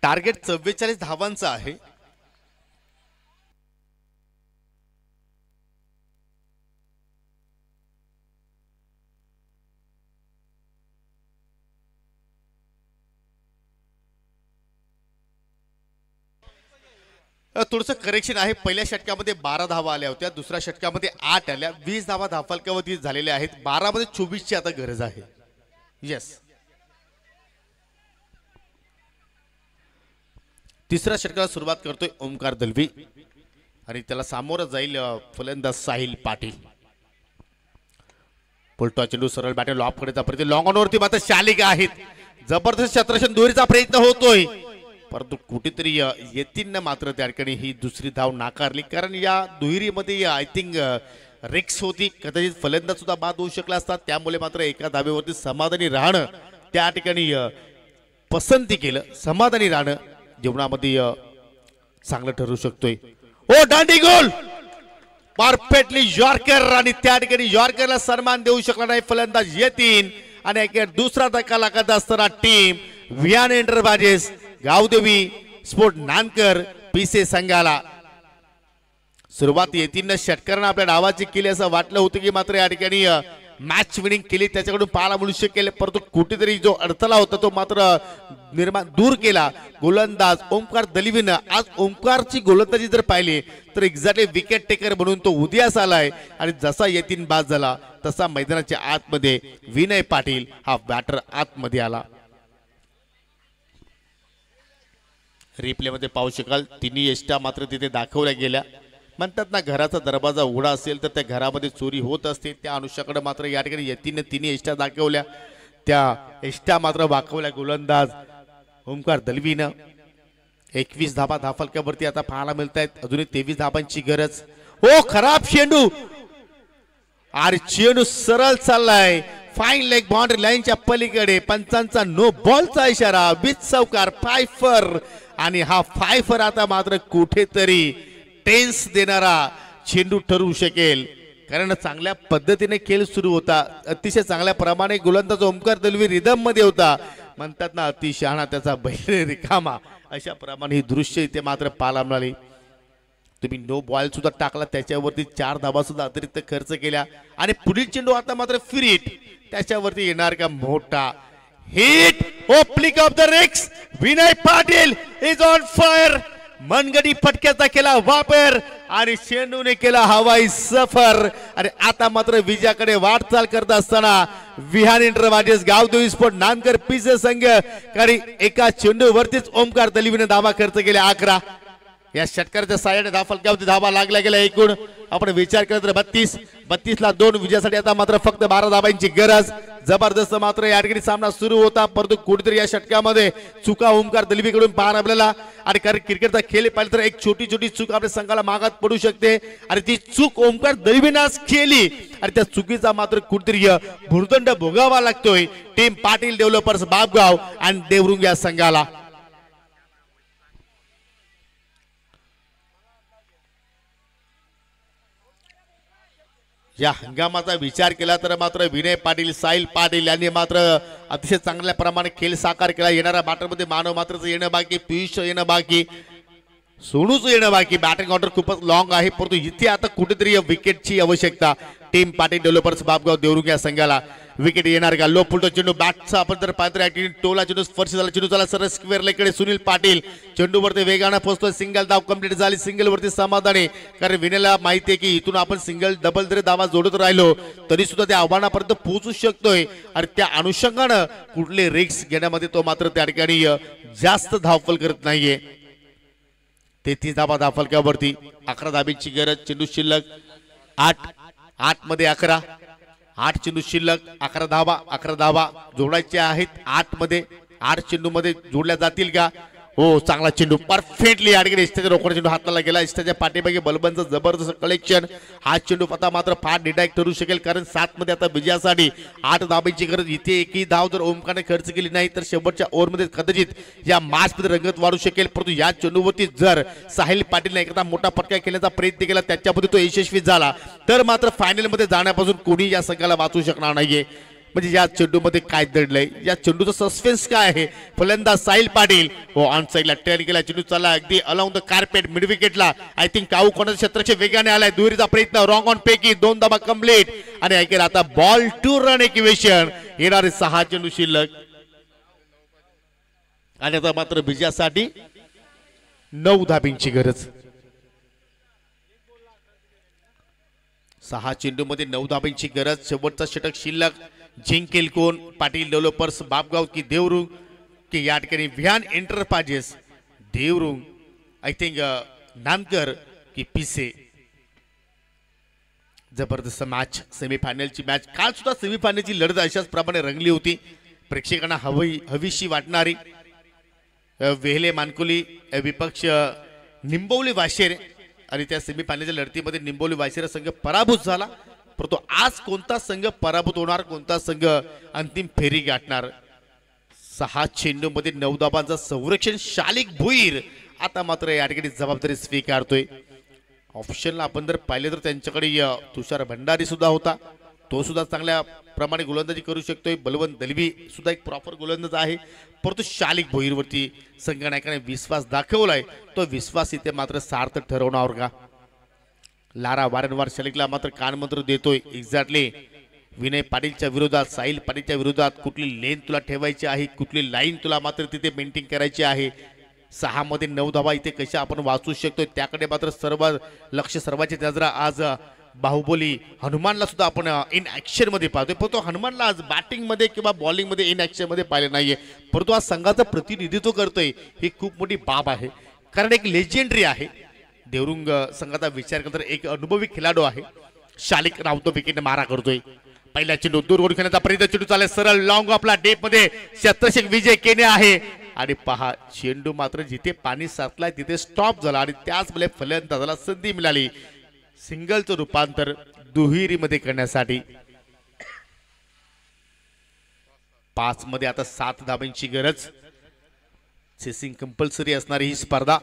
टार्गेट 44 धावांचं आहे. थोडंसं करेक्शन आहे. पहिल्या षटकामध्ये 12 धावा आल्या होत्या, दुसऱ्या षटकामध्ये 8 आल्या. 20 धावा धाफलकावरती झालेल्या आहेत. 12 मध्ये 24 ची आता गरज आहे. येस, तिसऱ्या षटकाला सुरुवात करतोय ओमकार दलवी आणि त्याला सामोरं जाईल फलंदाज साहिल पाटील. पुलटो चेंडू सरळ बॅटर लॉप कडे प्रयत्न, लॉंग ऑन वरती मात्र शालिका आहेत. जबरदस्त क्षेत्ररक्षण दुहेरीचा प्रयत्न होतोय, परंतु कुठेतरी यतीननं मात्र त्या ठिकाणी ही दुसरी धाव नाकारली. कारण या दुहेरीमध्ये आय थिंक रिक्स होती, कदाचित फलंदाज सुद्धा बाद होऊ शकला असता. त्यामुळे मात्र एका धावेवरती समाधानी राहणं त्या ठिकाणी पसंती केलं. समाधानी राहणं जीवनामध्ये चांगलं ठरू शकतोय. ओ दांडी गोल, परफेक्टली यॉर्कर, आणि त्या ठिकाणी यॉर्करला सन्मान देऊ शकला नाही फलंदाज यतीन. आणि दुसरा धक्का लागत असताना team Vihaan enterprises Gavdevi sport Nankar Pise संघाला सुरुवात यतीननं षटकारानं आपल्या डावाची केली असं वाटलं होतं की मात्र या ठिकाणी मॅच विनिंग केली त्याच्याकडून पाहायला मिळू शकेल, परंतु कुठेतरी जो अडथळा होता तो मात्र निर्माण दूर केला गोलंदाज ओमकार दलवीनं. आज ओमकारची गोलंदाजी जर पाहिली तर एक्झॅक्टली विकेट टेकर म्हणून तो उदयास आलाय. आणि जसा यतीन बाद झाला तसा मैदानाच्या आतमध्ये विनय पाटील हा बॅटर आतमध्ये आला. रिप्ले मध्ये पाहू शकाल तिन्ही एष्टा मात्र तिथे दाखवल्या गेल्या. म्हणतात ना, घराचा दरवाजा उघडा असेल तर त्या घरामध्ये चोरी होत असते. त्या अनुषयाकडे मात्र या ठिकाणी यतीने तिन्ही एष्टा दाखवल्या. त्या एष्टा मात्र दाखवल्या गोलंदाज ओमकार दलवीनं. 21 धाबा धाफलकावरती आता पाहायला मिळत आहेत. अजूनही 23 धाबांची गरज. हो, खराब चेंडू, अरे चेंडू सरळ चाललाय फाईन लेग बाउंड्री लाईनच्या पलीकडे. पंचांचा नो बॉलचा इशारा, विथ चौकार, फायफर. आणि हा फायफर आता मात्र कुठेतरी टेन्स देणारा चेंडू ठरू शकेल. कारण चांगल्या पद्धतीने खेळ सुरू होता, अतिशय चांगल्या प्रमाणे गोलंदाज ओमकार दलवी रिदम मध्ये होता, म्हणतात ना अति शहाणा त्याचा बैल रिकामा, अशा प्रमाणे ही दृश्य इथे मात्र पाहायला मिळाली. तुम्ही नो बॉल सुद्धा टाकला, त्याच्यावरती 4 धावा सुद्धा अतिरिक्त खर्च केल्या आणि पुढील चेंडू आता मात्र फ्री हिट, त्याच्यावरती येणार का मोठा hit. Opening of the ricks, Vinay Patil is on fire. मनगडी फटक्याचा केला वापर आणि चेंडूने केला हवाई सफर. आणि आता मात्र विजयाकडे वाटचाल करत असताना विहान इंटरवाजेस गावदेवी स्पोर्ट नानकर पीचे संघ, कारण एका चेंडूवरतीच ओमकार दलवीने धावा खर्च केल्या 11. या षटकाराच्या साह्याने धावफलकावरती धावा लागल्या गेल्या. एकूण आपण विचार केला तर 32 ला 2 विजयासाठी आता मात्र फक्त 12 धावांची गरज. जबरदस्त मात्र या ठिकाणी सामना सुरू होता, परंतु कुठेतरी या षटकामध्ये चुका ओमकार दलवीकडून पाहायला आपल्याला. आणि कारण क्रिकेटचा खेळ पाहिलं तर एक छोटी छोटी चूक आपल्या संघाला मागात पडू शकते आणि ती चूक ओमकार दलवीने आज केली आणि त्या चुकीचा मात्र कुठेतरी भुर्दंड भोगावा लागतोय टीम पाटील डेव्हलपर्स बापगाव आणि देवरुंग या संघाला. या हंगामाचा विचार केला तर मात्र विनय पाटील, साहिल पाटील यांनी मात्र अतिशय चांगल्या प्रमाणे खेळ साकार केला. येणाऱ्या बॅटरमध्ये मानव मात्रचं येणं बाकी, पियुष येणं बाकी, सोनूचं येणं बाकी. बॅटिंग ऑर्डर खूपच लॉंग आहे, परंतु इथे आता कुठेतरी विकेटची आवश्यकता टीम पाटील डेव्हलपर्स बापगाव देवरुंग या संघाला. विकेट येणार का? लो पुलटो चेंडू बॅटचा आपण जर पाहतो ऍक्टिव्ह टोला चेंडू स्पर्श झाला, चेंडू झाला सरळ स्क्वेअर लेकडे. सुनील पाटील चेंडूवरती वेगानं पोहोचतोय, सिंगल धाव कंप्लीट झाली. सिंगल वरती समाधानी, कारण विनेला माहिती आहे की इथून आपण सिंगल डबल जरी धावा जोडत राहिलो तरी सुद्धा त्या आव्हानापर्यंत पोहोचू शकतोय आणि त्या अनुषंगानं कुठले रिस्क घेण्यामध्ये तो मात्र त्या ठिकाणी जास्त धावफल करत नाहीये. 33 धावा धावफलकावरती, 11 धाबींची गरज. चेंडू शिल्लक 8 मध्ये 11, 8 चेंडू शिल्लक, 11 धावा जोडायचे आहेत. 8 चेंडू मध्ये जोडल्या जातील का? हो, चांगला चेंडू परफेक्टली अडकले. इष्टाच्या रोकडा चेंडू हाताला गेला. इष्टाच्या पाठीमागे बलबनचं जबरदस्त कलेक्शन. हा चेंडू आता मात्र फार डिडायक ठरू शकेल, कारण 7 मध्ये आता विजयासाठी 8 धावांची गरज. इथे एकही धाव जर ओमकारने खर्च केली नाही तर शेवटच्या ओव्हरमध्ये कदाचित या मॅचमध्ये रंगत वाढू शकेल. परंतु या चेंडूवरती जर साहिल पाटीलने एकदा मोठा फटका खेळण्याचा प्रयत्न केला, त्याच्यामध्ये तो यशस्वी झाला तर मात्र फायनलमध्ये जाण्यापासून कोणी या संघाला वाचू शकणार नाहीये. म्हणजे या चेंडूमध्ये काय दडलंय, या चेंडूचा सस्पेन्स काय आहे. फलंदाज साहिल पाटील हो ऑन साईडला टर्न केला, चेंडू चालला अगदी अलॉंग द कार्पेट मिड विकेटला. आय थिंक काऊ कोणाच्या क्षेत्राचे वेगाने आलाय. दुहेरीचा प्रयत्न रॉंग ऑन पैकी 2 धावा कंप्लीट आणि ऐकेल आता बॉल टू रन इक्वेशन. येणारे 6 चेंडू शिल्लक आणि आता मात्र विजयासाठी 9 धाबींची गरज. 6 चेंडू मध्ये 9 धाबींची गरज. शेवटचा षटक शिल्लक. जिंकेल कोण? पाटील डेव्हलपर्स बापगाव की देवरुंग की या ठिकाणी Vihaan enterprises Devrung, I think Nankar की पिसे. जबरदस्त मॅच, सेमीफायनलची मॅच. काल सुद्धा सेमीफायनलची लढत अशाच प्रमाणे रंगली होती. प्रेक्षकांना हवीशी वाटणारी. वेहले मानकुली विपक्ष निंबवली वाशेर आणि त्या सेमीफायनलच्या लढतीमध्ये निंबवली वाशेर संघ पराभूत झाला. परंतु आज कोणता संघ पराभूत होणार, कोणता संघ अंतिम फेरी गाठणार? 6 चेंडूमध्ये 9 धाबांचं संरक्षण शालिक भुईर आता मात्र या ठिकाणी जबाबदारी स्वीकारतोय. ऑप्शनला आपण जर पाहिले तर त्यांच्याकडे तुषार भंडारी सुद्धा होता, तो सुद्धा चांगल्या प्रमाणे गोलंदाजी करू शकतोय. बलवंत दलवी सुद्धा एक प्रॉपर गोलंदाज आहे, परंतु शालिक भोईरवरती संघनायकाने विश्वास दाखवलाय. तो विश्वास इथे मात्र सार्थ ठरवणार का? लारा वारंवार शालिकला मात्र कानमंत्र देतोय. एक्झॅक्टली विनय पाटीलच्या विरोधात, साहिल पाटीलच्या विरोधात कुठली लेन तुला ठेवायची आहे, कुठली लाईन तुला मात्र तिथे मेंटेन करायची आहे. 6 मध्ये 9 धावा इथे कशा आपण वाचू शकतोय त्याकडे मात्र सर्व लक्ष, सर्वांची नजरा आज बाहुबली हनुमानला सुद्धा आपण इन ऍक्शन मध्ये पाहतोय. परंतु हनुमानला आज बॅटिंग मध्ये किंवा बॉलिंग मध्ये इन ऍक्शन मध्ये पाहिले नाहीये, परंतु आज संघाचं प्रतिनिधित्व करतोय. ही खूप मोठी बाब आहे, कारण एक लेजेंडरी आहे. देवरुंग संघाचा विचार केला तर एक अनुभवी खेळाडू आहे. शालिक रावतो विकेट मारा करतोय. पहिला चेंडू दूर ओढून खेळण्याचा प्रयत्न, चेंडू चालले सरळ लॉंग आपला डेप मध्ये शतषक विजय केले आहे. आणि पहा चेंडू मात्र जिथे पाणी साचलाय तिथे स्टॉप झाला आणि त्याच वेळेला फलंदाजाला संधी मिळाली सिंगलचं रूपांतर दुहेरीमध्ये करण्यासाठी. 5 मध्ये आता 7 धाबांची गरज. चेसिंग कंपल्सरी असणारी ही स्पर्धा.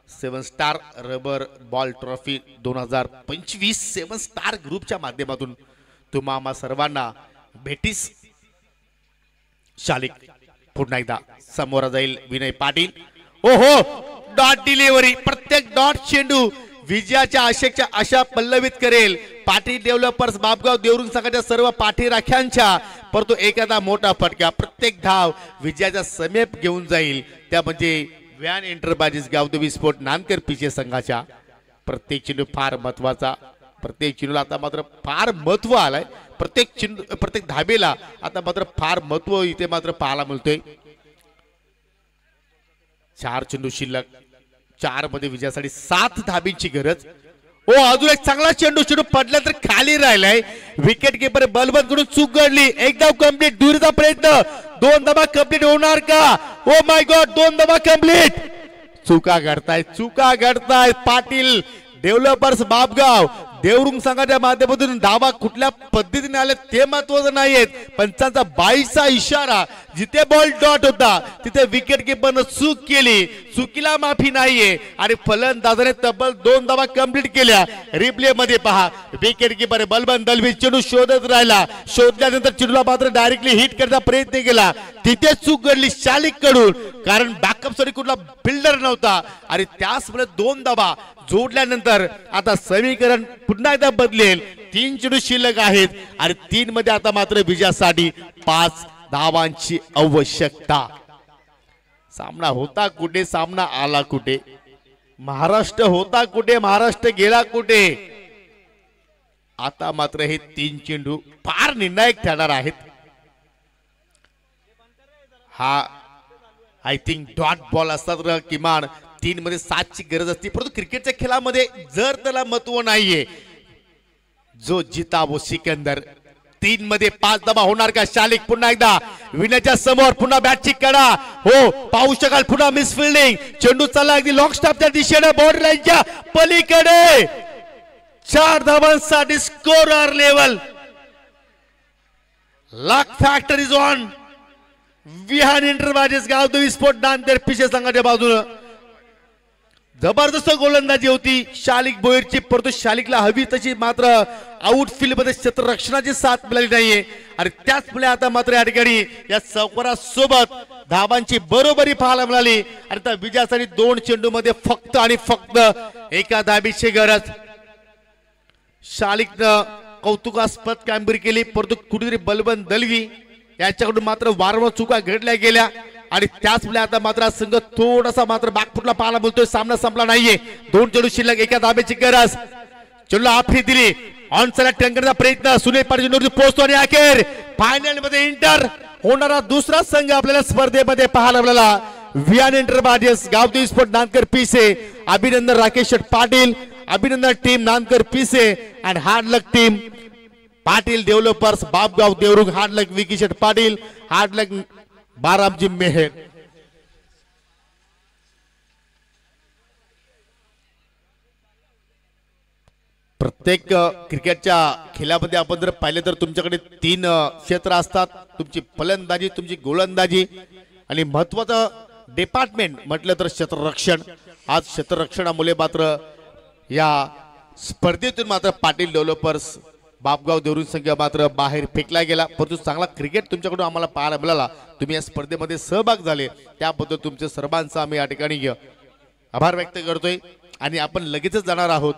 7 star rubber ball trophy 2025 7 star ग्रुपच्या माध्यमातून तुम्हा आम्हा सर्वांना भेटीस शालिक पुन्हा एकदा समोर जाईल विनय पाटील. ओहो डॉट डिलिव्हरी प्रत्येक डॉट चेंडू विजयाच्या आशेच्या आशा पल्लवित करेल. पाटील डेव्हलपर्स बापगाव देवरुंग संघाच्या सर्व पाठीराख्यांच्या परंतु एखादा मोठा फटका प्रत्येक धाव विजयाचा समेप घेऊन जाईल. त्या म्हणजे van enterprises Gavdevi sport Nankar पीचे संघाच्या. प्रत्येक चेंडू फार महत्वाचा. प्रत्येक चेंडूला आता मात्र फार महत्व आलंय. प्रत्येक चेंडू प्रत्येक धाबेला आता मात्र फार महत्व इथे मात्र पाहायला मिळतोय. 4 चेंडू शिल्लक. 4 मध्ये विजयासाठी 7 धाबींची गरज. ओ अजून एक चांगला चेंडू पडला तर खाली राहिलाय. विकेट किपर बलबंत कडून चूक घडली. एक धाव कंप्लीट. दुरीचा प्रयत्न. 2 धावा कंप्लीट होणार का? ओ माय गॉड 2 धावा कंप्लीट. चुका घडतायत. पाटील डेव्हलपर्स बापगाव देवरुंग संघाच्या माध्यमातून धावा कुठल्या पद्धतीने आले ते महत्वाचं नाहीये. पंचांचा 22चा इशारा. जिथे बॉल डॉट होता तिथे विकेट किपरनं चूक केली. चुकीला माफी नाहीये आणि फलंदाजाने तब्बल 2 धावा कंप्लीट केल्या. रिप्ले मध्ये पहा विकेट किपर बलबंत दलवी चेंडू शोधत राहिला. शोधल्यानंतर चेंडूला मात्र डायरेक्टली हिट करण्याचा प्रयत्न केला. तिथे चूक घडली शालिक कडून कारण बॅकअप साठी कुठला बिल्डर नव्हता आणि त्याचमुळे 2 धावा जोडल्यानंतर आता समीकरण पुन्हा एकदा बदलेल. 3 चेंडू शिल्लक आहेत आणि 3 मध्ये आता मात्र विजयासाठी 5 धावांची आवश्यकता. सामना होता कुठे, सामना आला कुठे. महाराष्ट्र होता कुठे, महाराष्ट्र गेला कुठे. आता मात्र हे 3 चेंडू फार निर्णायक ठरणार आहेत. हा आय थिंक डॉट बॉल असतात तर किमान 3 मध्ये 7 ची गरज असते. परंतु क्रिकेटच्या खेळामध्ये जर त्याला महत्व नाहीये जो जिता वो सिकंदर. 3 मध्ये 5 धावा होणार का? शालिक पुन्हा एकदा विनयच्या समोर. पुन्हा बॅटची कडा. हो पाहू शकाल पुन्हा मिस फिल्डिंग. चेंडू चालला अगदी लॉंग स्टॉपच्या दिशेने बॉर्डर लाईनच्या पलीकडे. 4 धावांसाठी scorer level. Luck factor is on. Vihaan enterprises Gavdevi sport Nanded Pise संघाच्या बाजूने जबरदस्त गोलंदाजी होती शालिक बोईरची. परंतु शालिकला हवी तशी मात्र आउटफील्ड मध्ये क्षेत्ररक्षणाची साथ मिळाली नाहीये आणि त्याचमुळे आता मात्र या ठिकाणी या चौकारासोबत धावांची बरोबरी पाहायला मिळाली आणि त्या विजयासाठी 2 चेंडू मध्ये फक्त आणि फक्त एका धाबीची गरज. शालिकनं कौतुकास्पद कामगिरी केली परंतु कुठेतरी बलबंत दलवी याच्याकडून मात्र वारंवार चुका घडल्या गेल्या आणि त्याचमुळे आता मात्र संघ थोडासा मात्र बॅकफुटला पाहायला मिळतोय. सामना संपला नाहीये. 2 चेंडू शिल्लक. एका धाब्याची गरज. चेंडूला आफरी दिली. ऑन साइड टँकरचा प्रयत्न. सुनील पाटील पोहोचतो आणि अखेर फायनल मध्ये इंटर होणारा दुसरा संघ आपल्याला स्पर्धेमध्ये पाहायला मिळाला. Vihaan enterprises Gavdevi sport Nankar Pise. अभिनंदन राकेश शेठ पाटील. अभिनंदन team Nankar Pise and hard luck team Patil developers Bapgaon Devrung. Hard luck Vicky Sheth Patil. Hard luck Baramji Mehar. प्रत्येक क्रिकेटच्या खेळामध्ये आपण जर पाहिले तर तुमच्याकडे 3 क्षेत्र असतात. तुमची फलंदाजी, तुमची गोलंदाजी आणि महत्वाचं डिपार्टमेंट म्हटलं तर क्षेत्ररक्षण. आज क्षेत्ररक्षणामुळे मात्र या स्पर्धेतून मात्र पाटील डेव्हलपर्स बापगाव देवरुंग संघ मात्र बाहेर फेकला गेला. परंतु चांगला क्रिकेट तुमच्याकडून आम्हाला पाहायला मिळाला. तुम्ही या स्पर्धेमध्ये सहभाग झाले त्याबद्दल तुमचे सर्वांचा आम्ही या ठिकाणी आभार व्यक्त करतोय आणि आपण लगेचच जाणार आहोत